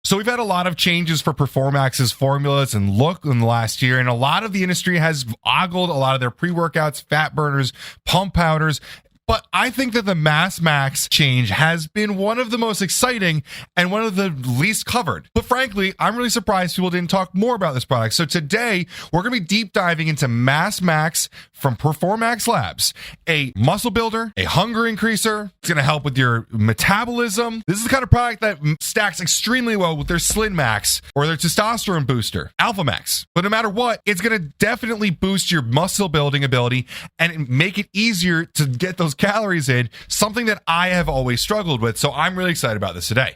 So we've had a lot of changes for Performax's formulas and look in the last year, and a lot of the industry has ogled a lot of their pre-workouts, fat burners, pump powders. But I think that the MASSMAX change has been one of the most exciting and one of the least covered. But frankly, I'm really surprised people didn't talk more about this product. So today, we're going to be deep diving into MASSMAX from Performax Labs, a muscle builder, a hunger increaser. It's going to help with your metabolism. This is the kind of product that stacks extremely well with their SlimMax or their testosterone booster, AlphaMax. But no matter what, it's going to definitely boost your muscle building ability and make it easier to get those calories in, something that I have always struggled with. So I'm really excited about this today.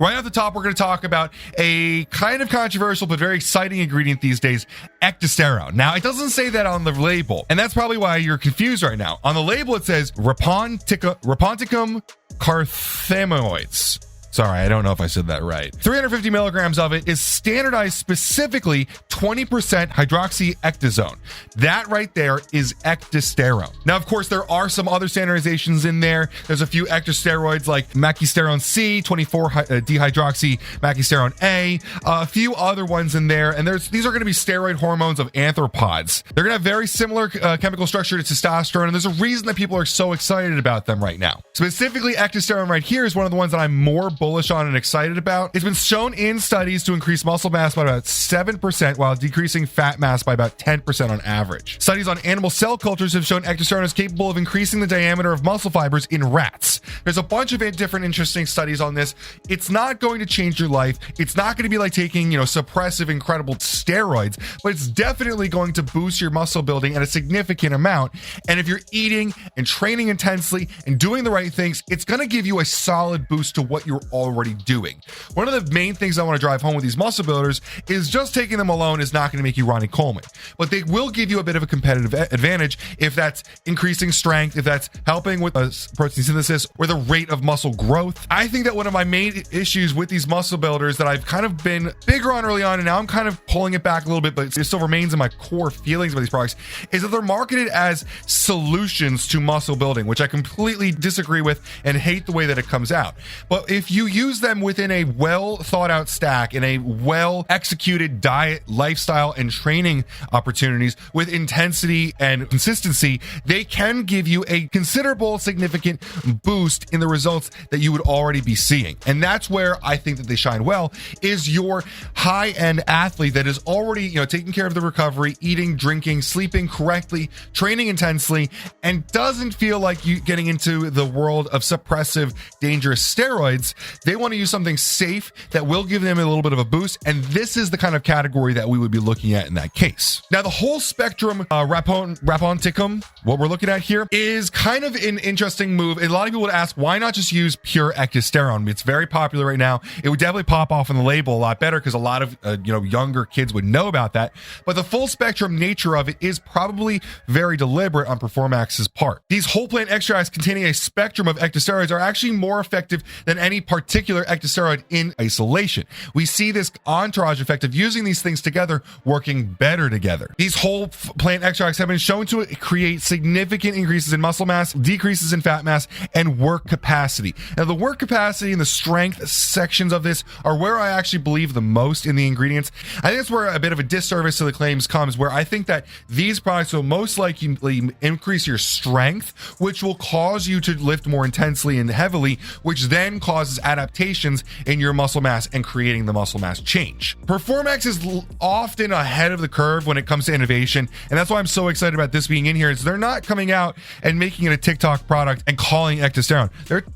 Right off the top, we're going to talk about a kind of controversial but very exciting ingredient these days, Ecdysterone. Now, it doesn't say that on the label, and that's probably why you're confused right now. On the label, it says Raponticum carthamoids. Sorry, I don't know if I said that right. 350 milligrams of it is standardized specifically 20% hydroxyecdazone. That right there is Ecdysterone. Now, of course, there are some other standardizations in there. There's a few ecdysteroids like macesterone C, 24-dehydroxy macesterone A, a few other ones in there. And these are going to be steroid hormones of arthropods. They're going to have very similar chemical structure to testosterone, and there's a reason that people are so excited about them right now. Specifically, Ecdysterone right here is one of the ones that I'm more bullish on and excited about. It's been shown in studies to increase muscle mass by about 7% while decreasing fat mass by about 10% on average. Studies on animal cell cultures have shown Ecdysterone is capable of increasing the diameter of muscle fibers in rats. There's a bunch of different interesting studies on this. It's not going to change your life. It's not going to be like taking, suppressive, incredible steroids, but it's definitely going to boost your muscle building at a significant amount. And if you're eating and training intensely and doing the right things, it's going to give you a solid boost to what you're already doing. One of the main things I want to drive home with these muscle builders is just taking them alone is not going to make you Ronnie Coleman, but they will give you a bit of a competitive advantage if that's increasing strength, if that's helping with protein synthesis or the rate of muscle growth. I think that one of my main issues with these muscle builders that I've kind of been bigger on early on, and now I'm kind of pulling it back a little bit, but it still remains in my core feelings about these products, is that they're marketed as solutions to muscle building, which I completely disagree with and hate the way that it comes out. But if you use them within a well thought out stack, in a well executed diet, lifestyle, and training opportunities with intensity and consistency, they can give you a considerable, significant boost in the results that you would already be seeing. And that's where I think that they shine well, is your high-end athlete that is already, taking care of the recovery, eating, drinking, sleeping correctly, training intensely, and doesn't feel like you getting into the world of suppressive, dangerous steroids. They want to use something safe that will give them a little bit of a boost, and this is the kind of category that we would be looking at in that case. Now, the whole spectrum Raponticum, what we're looking at here, is kind of an interesting move. And a lot of people would ask, why not just use pure Ecdysterone? It's very popular right now. It would definitely pop off in the label a lot better because a lot of younger kids would know about that. But the full spectrum nature of it is probably very deliberate on Performax's part. These whole plant extracts containing a spectrum of ecdysteroids are actually more effective than any particular ecdysteroid in isolation. We see this entourage effect of using these things together working better together. These whole plant extracts have been shown to create significant increases in muscle mass, decreases in fat mass, and work capacity. Now, the work capacity and the strength sections of this are where I actually believe the most in the ingredients. I think that's where a bit of a disservice to the claims comes, where I think that these products will most likely increase your strength, which will cause you to lift more intensely and heavily, which then causes adaptations in your muscle mass and creating the muscle mass change. Performax is often ahead of the curve when it comes to innovation, and that's why I'm so excited about this being in here. Is they're not coming out and making it a TikTok product and calling Ecdysterone.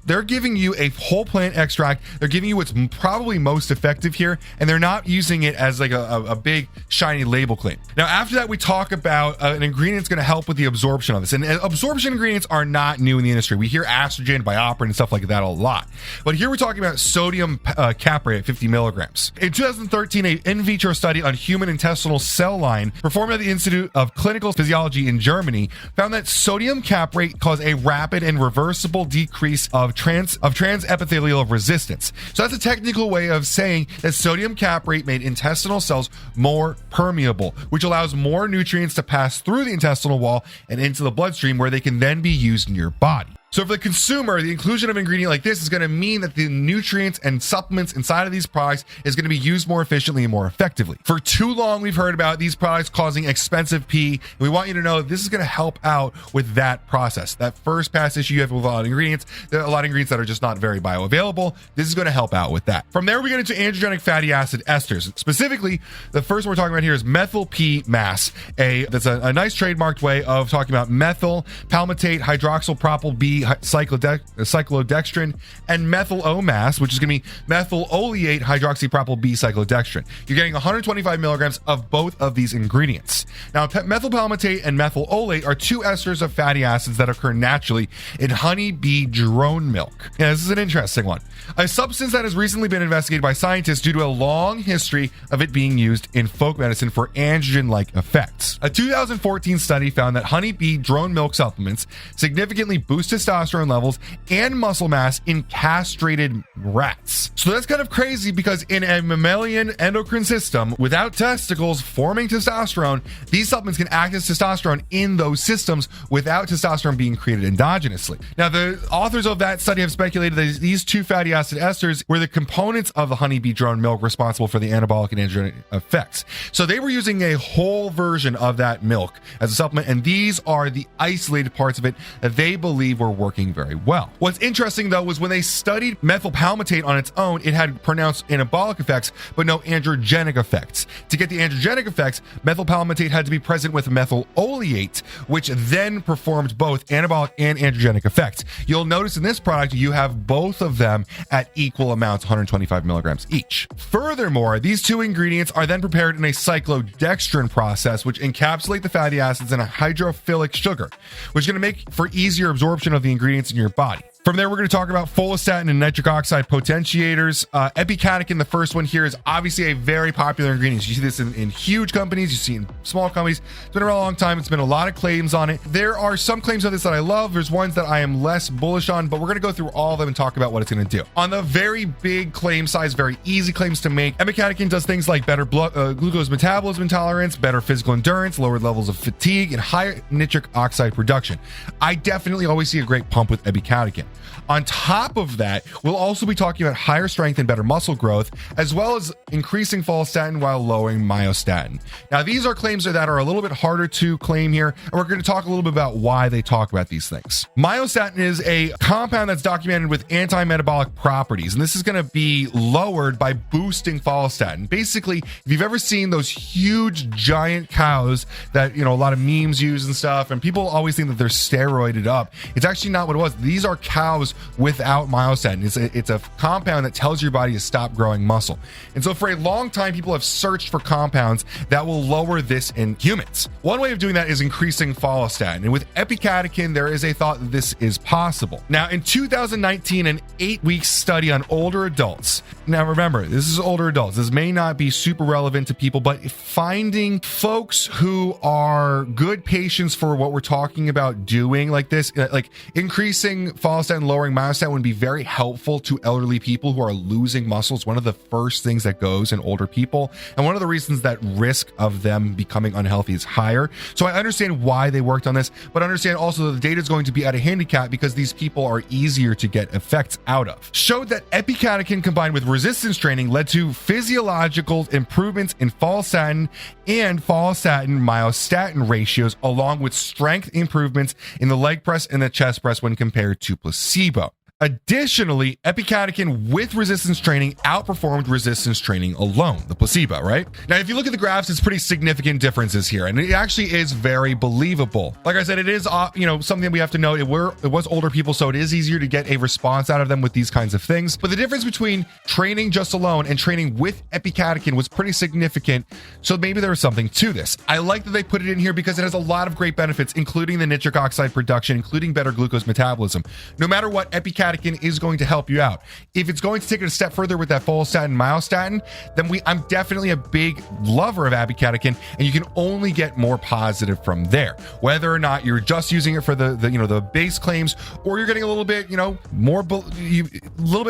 They're giving you a whole plant extract. They're giving you what's probably most effective here, and they're not using it as like a big shiny label claim. Now, after that, we talk about an ingredient that's going to help with the absorption of this. And absorption ingredients are not new in the industry. We hear estrogen, bioperin, and stuff like that a lot. But here we're talking about sodium caprate at 50 milligrams. In 2013, an in vitro study on human intestinal cell line performed at the Institute of Clinical Physiology in Germany found that sodium caprate caused a rapid and reversible decrease of transepithelial resistance. So that's a technical way of saying that sodium caprate made intestinal cells more permeable, which allows more nutrients to pass through the intestinal wall and into the bloodstream, where they can then be used in your body. So for the consumer, the inclusion of an ingredient like this is going to mean that the nutrients and supplements inside of these products is going to be used more efficiently and more effectively. For too long, we've heard about these products causing expensive pee, and we want you to know this is going to help out with that process. That first pass issue you have with a lot of ingredients, there are a lot of ingredients that are just not very bioavailable. This is going to help out with that. From there, we get into androgenic fatty acid esters. Specifically, the first one we're talking about here is methyl P-MAS. That's a nice trademarked way of talking about methyl palmitate hydroxyl propyl B cyclodextrin, and methyl O-MAS, which is going to be methyl oleate hydroxypropyl B cyclodextrin. You're getting 125 milligrams of both of these ingredients. Now, methyl palmitate and methyl oleate are two esters of fatty acids that occur naturally in honeybee drone milk. Yeah, this is an interesting one. A substance that has recently been investigated by scientists due to a long history of it being used in folk medicine for androgen-like effects. A 2014 study found that honeybee drone milk supplements significantly boost testosterone levels and muscle mass in castrated rats. So that's kind of crazy, because in a mammalian endocrine system without testicles forming testosterone, these supplements can act as testosterone in those systems without testosterone being created endogenously. Now, the authors of that study have speculated that these two fatty acid esters were the components of the honeybee drone milk responsible for the anabolic and androgenic effects. So they were using a whole version of that milk as a supplement, and these are the isolated parts of it that they believe were working very well. What's interesting, though, was when they studied methyl palmitate on its own, it had pronounced anabolic effects, but no androgenic effects. To get the androgenic effects, methyl palmitate had to be present with methyl oleate, which then performed both anabolic and androgenic effects. You'll notice in this product, you have both of them at equal amounts, 125 milligrams each. Furthermore, these two ingredients are then prepared in a cyclodextrin process, which encapsulate the fatty acids in a hydrophilic sugar, which is going to make for easier absorption of the ingredients in your body. From there, we're going to talk about follistatin and nitric oxide potentiators. Epicatechin, the first one here, is obviously a very popular ingredient. You see this in huge companies, you see it in small companies. It's been around a long time. It's been a lot of claims on it. There are some claims on this that I love. There's ones that I am less bullish on, but we're going to go through all of them and talk about what it's going to do. On the very big claim size, very easy claims to make, Epicatechin does things like better glucose metabolism tolerance, better physical endurance, lower levels of fatigue, and higher nitric oxide production. I definitely always see a great pump with Epicatechin. On top of that, we'll also be talking about higher strength and better muscle growth, as well as increasing follistatin while lowering myostatin. Now, these are claims that are a little bit harder to claim here, and we're going to talk a little bit about why they talk about these things. Myostatin is a compound that's documented with anti-metabolic properties, and this is going to be lowered by boosting follistatin. Basically, if you've ever seen those huge, giant cows that, a lot of memes use and stuff, and people always think that they're steroided up, it's actually not what it was. These are cows without myostatin. It's a compound that tells your body to stop growing muscle. And so for a long time, people have searched for compounds that will lower this in humans. One way of doing that is increasing follistatin. And with Epicatechin, there is a thought that this is possible. Now, in 2019, an 8-week study on older adults. Now, remember, this is older adults. This may not be super relevant to people, but finding folks who are good patients for what we're talking about doing like this, like increasing follistatin, lowering myostatin, would be very helpful to elderly people who are losing muscle. It's one of the first things that goes in older people, and one of the reasons that risk of them becoming unhealthy is higher. So I understand why they worked on this, but understand also that the data is going to be at a handicap because these people are easier to get effects out of. Showed that Epicatechin combined with resistance training led to physiological improvements in follistatin and follistatin myostatin ratios, along with strength improvements in the leg press and the chest press when compared to placebo. Additionally, Epicatechin with resistance training outperformed resistance training alone, the placebo, right? Now, if you look at the graphs, it's pretty significant differences here, and it actually is very believable. Like I said, it is, something that we have to know. It was older people, so it is easier to get a response out of them with these kinds of things. But the difference between training just alone and training with Epicatechin was pretty significant, so maybe there was something to this. I like that they put it in here because it has a lot of great benefits, including the nitric oxide production, including better glucose metabolism. No matter what, Epicatechin Epicatechin is going to help you out. If it's going to take it a step further with that follistatin, myostatin, then I'm definitely a big lover of Epicatechin, and you can only get more positive from there. Whether or not you're just using it for the base claims, or you're getting a little bit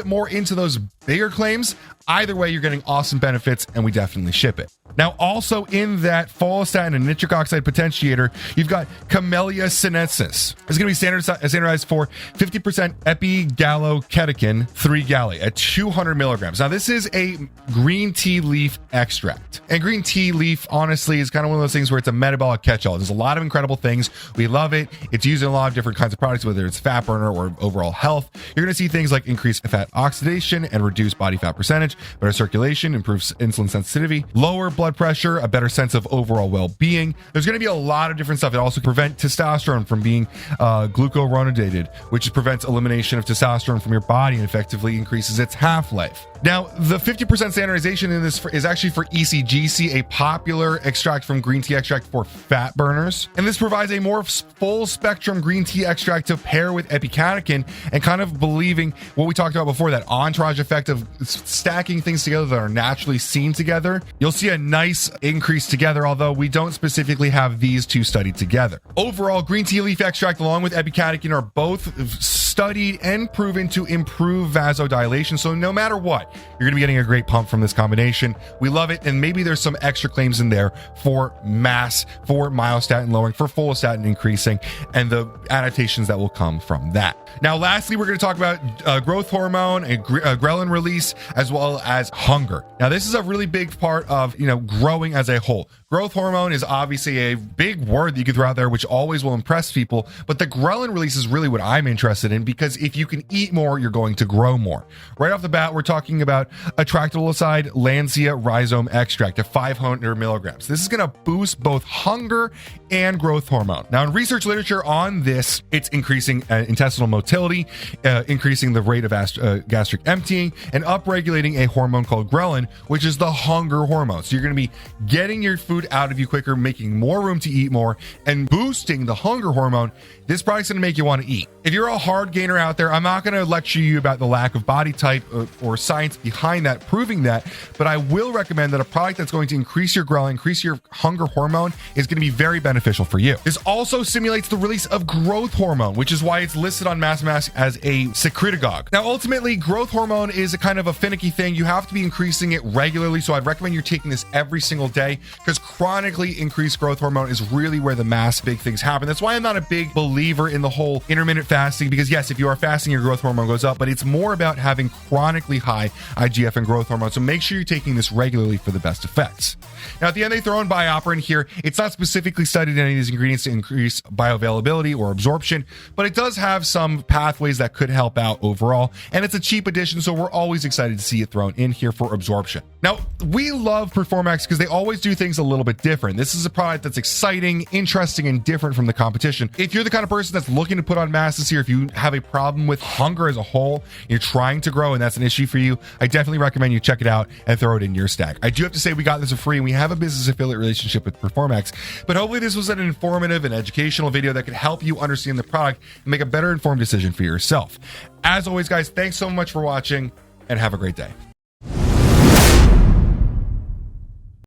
more into those bigger claims, either way, you're getting awesome benefits, and we definitely ship it. Now, also in that follistatin and nitric oxide potentiator, you've got Camellia sinensis. It's going to be standardized for 50% epigallocatechin 3 galley at 200 milligrams. Now, this is a green tea leaf extract. And green tea leaf, honestly, is kind of one of those things where it's a metabolic catch-all. There's a lot of incredible things. We love it. It's used in a lot of different kinds of products, whether it's fat burner or overall health. You're going to see things like increased fat oxidation and reduced body fat percentage, better circulation, improves insulin sensitivity, lower blood pressure, a better sense of overall well-being. There's going to be a lot of different stuff. It also prevents testosterone from being glucuronidated, which prevents elimination of testosterone from your body and effectively increases its half-life. Now, the 50% standardization in this is actually for ECGC, a popular extract from green tea extract for fat burners. And this provides a more full spectrum green tea extract to pair with Epicatechin, and kind of believing what we talked about before, that entourage effect of stacking things together that are naturally seen together. You'll see a nice increase together, although we don't specifically have these two studied together. Overall, green tea leaf extract along with Epicatechin are both studied and proven to improve vasodilation. So no matter what, you're going to be getting a great pump from this combination. We love it. And maybe there's some extra claims in there for mass, for myostatin lowering, for follistatin increasing, and the adaptations that will come from that. Now, lastly, we're going to talk about growth hormone and ghrelin release, as well as hunger. Now, this is a really big part of, growing as a whole. Growth hormone is obviously a big word that you can throw out there, which always will impress people. But the ghrelin release is really what I'm interested in, because if you can eat more, you're going to grow more. Right off the bat, we're talking about atractyloside lancia rhizome extract at 500 milligrams. This is going to boost both hunger and growth hormone. Now, in research literature on this, it's increasing intestinal motility, increasing the rate of gastric emptying, and upregulating a hormone called ghrelin, which is the hunger hormone. So you're going to be getting your food out of you quicker, making more room to eat more, and boosting the hunger hormone. This product's going to make you want to eat. If you're a hard gainer out there, I'm not going to lecture you about the lack of body type or science behind that, proving that, but I will recommend that a product that's going to increase your ghrelin, increase your hunger hormone, is going to be very beneficial for you. This also simulates the release of growth hormone, which is why it's listed on MASSMAX as a secretagogue. Now, ultimately, growth hormone is a kind of a finicky thing. You have to be increasing it regularly, so I'd recommend you're taking this every single day, because chronically increased growth hormone is really where the big things happen. That's why I'm not a big believer in the whole intermittent fasting, because yes, if you are fasting, your growth hormone goes up, but it's more about having chronically high IGF and growth hormone. So make sure you're taking this regularly for the best effects. Now, at the end, they throw in bioperin here. It's not specifically studied in any of these ingredients to increase bioavailability or absorption, but it does have some pathways that could help out overall. And it's a cheap addition, so we're always excited to see it thrown in here for absorption. Now, we love Performax because they always do things a little bit different. This is a product that's exciting, interesting, and different from the competition. If you're the kind of person that's looking to put on masses here, if you have a problem with hunger as a whole, you're trying to grow and that's an issue for you, I definitely recommend you check it out and throw it in your stack. I do have to say we got this for free, and we have a business affiliate relationship with Performax, but hopefully this was an informative and educational video that could help you understand the product and make a better informed decision for yourself. As always, guys, thanks so much for watching, and have a great day.